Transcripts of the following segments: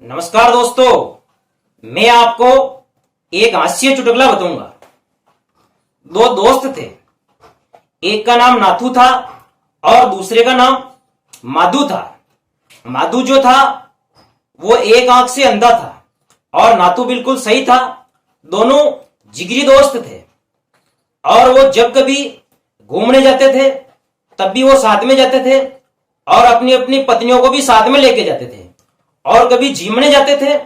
नमस्कार दोस्तों, मैं आपको एक हास्य चुटकुला बताऊंगा। दो दोस्त थे, एक का नाम नाथू था और दूसरे का नाम माधु था। माधु जो था वो एक आंख से अंधा था और नाथू बिल्कुल सही था। दोनों जिगरी दोस्त थे और वो जब कभी घूमने जाते थे तब भी वो साथ में जाते थे और अपनी अपनी पत्नियों को भी साथ में लेके जाते थे, और कभी झीमने जाते थे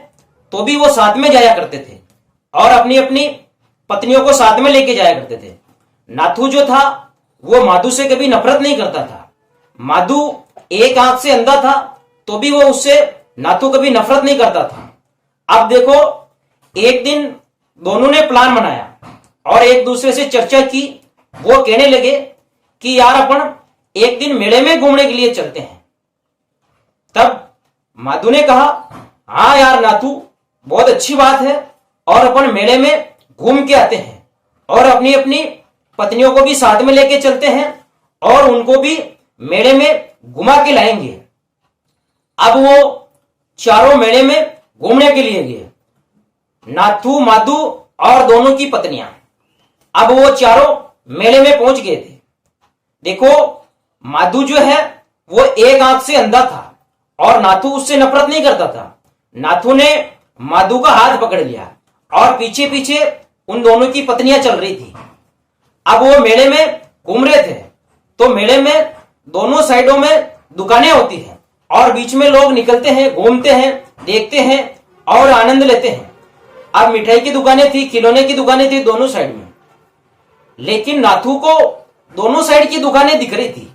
तो भी वो साथ में जाया करते थे और अपनी अपनी पत्नियों को साथ में लेके जाया करते थे। नाथू जो था वो माधु से कभी नफरत नहीं करता था। माधु एक आंख से अंधा था तो भी वो उससे नाथू कभी नफरत नहीं करता था। अब देखो, एक दिन दोनों ने प्लान बनाया और एक दूसरे से चर्चा की। वो कहने लगे कि यार अपन एक दिन मेले में घूमने के लिए चलते हैं। तब माधु ने कहा, हाँ यार नाथू, बहुत अच्छी बात है और अपन मेले में घूम के आते हैं और अपनी अपनी पत्नियों को भी साथ में लेके चलते हैं और उनको भी मेले में घुमा के लाएंगे। अब वो चारों मेले में घूमने के लिए गए, नाथू, माधु और दोनों की पत्नियां। अब वो चारों मेले में पहुंच गए थे। देखो, माधु जो है वो एक आंख से अंधा था और नाथू उससे नफरत नहीं करता था। नाथू ने माधु का हाथ पकड़ लिया और पीछे पीछे उन दोनों की पत्नियां चल रही थी। अब वो मेले में घूम रहे थे तो मेले में दोनों साइडों में दुकानें होती हैं और बीच में लोग निकलते हैं, घूमते हैं, देखते हैं और आनंद लेते हैं। अब मिठाई की दुकानें थी, खिलौने की दुकानें थी दोनों साइड में, लेकिन नाथू को दोनों साइड की दुकानें दिख रही थी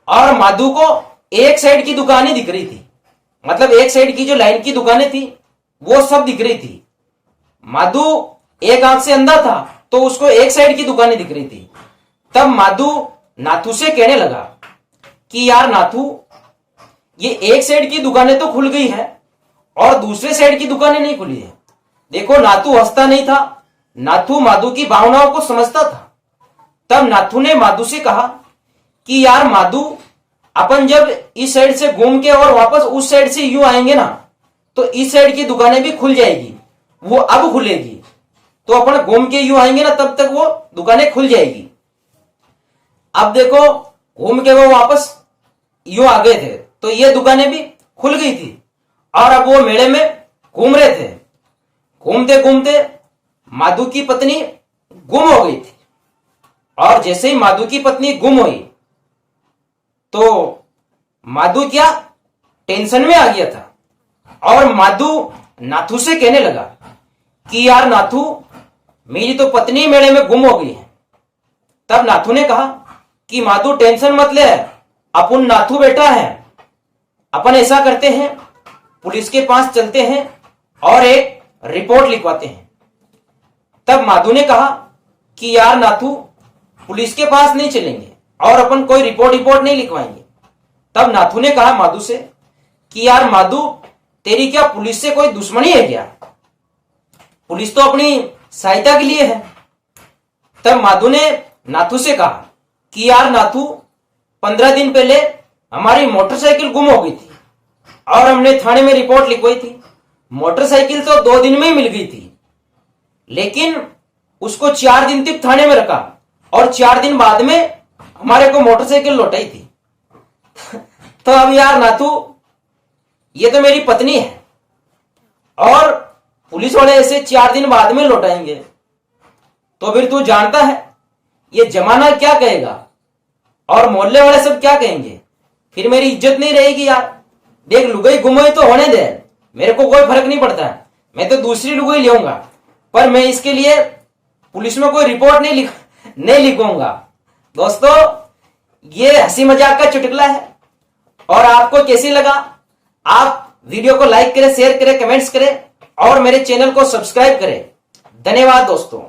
और माधु को एक साइड की दुकान ही दिख रही थी। मतलब एक साइड की जो लाइन की दुकानें थी वो सब दिख रही थी। माधु एक आंख से अंधा था तो उसको एक साइड की दुकानें दिख रही थी। तब माधु नाथू से कहने लगा कि यार नाथू, ये एक साइड की दुकानें तो खुल गई है और दूसरे साइड की दुकानें नहीं खुली है। देखो, नाथू हंसता नहीं था, नाथू माधु की भावनाओं को समझता था। तब नाथू ने माधु से कहा कि यार माधु, अपन जब इस साइड से घूम के और वापस उस साइड से यूं आएंगे ना तो इस साइड की दुकानें भी खुल जाएगी, वो अब खुलेगी। तो अपन घूम के यूं आएंगे ना तब तक वो दुकानें खुल जाएगी। अब देखो, घूम के वो वापस यूं आ गए थे तो ये दुकानें भी खुल गई थी और अब वो मेले में घूम रहे थे। घूमते घूमते माधु की पत्नी गुम हो गई थी और जैसे ही माधु की पत्नी गुम हुई तो माधु क्या टेंशन में आ गया था और माधु नाथू से कहने लगा कि यार नाथू, मेरी तो पत्नी मेले में गुम हो गई है। तब नाथू ने कहा कि माधु टेंशन मत ले, अपन नाथू बेटा है, अपन ऐसा करते हैं, पुलिस के पास चलते हैं और एक रिपोर्ट लिखवाते हैं। तब माधु ने कहा कि यार नाथू, पुलिस के पास नहीं चलेंगे और अपन कोई रिपोर्ट नहीं लिखवाएंगे। तब नाथू ने कहा माधु से कि यार माधु, तेरी क्या पुलिस से कोई दुश्मनी है क्या? पुलिस तो अपनी सहायता के लिए है। तब माधु ने नाथू से कहा कि यार नाथू, 15 दिन पहले हमारी मोटरसाइकिल गुम हो गई थी और हमने थाने में रिपोर्ट लिखवाई थी। मोटरसाइकिल तो 2 दिन में ही मिल गई थी, लेकिन उसको 4 दिन तक थाने में रखा और 4 दिन बाद में हमारे को मोटरसाइकिल लौटाई थी। तो अब यार नाथू, ये तो मेरी पत्नी है और पुलिस वाले ऐसे 4 दिन बाद में लौटाएंगे तो फिर तू जानता है ये जमाना क्या कहेगा और मोहल्ले वाले सब क्या कहेंगे, फिर मेरी इज्जत नहीं रहेगी यार। देख, लुगाई गुम हुई तो होने दे, मेरे को कोई फर्क नहीं पड़ता है, मैं तो दूसरी लुगाई लेऊंगा, पर मैं इसके लिए पुलिस में कोई रिपोर्ट नहीं लिखूंगा। दोस्तों, ये हंसी मजाक का चुटकुला है और आपको कैसी लगा? आप वीडियो को लाइक करें, शेयर करें, कमेंट्स करें और मेरे चैनल को सब्सक्राइब करें। धन्यवाद दोस्तों।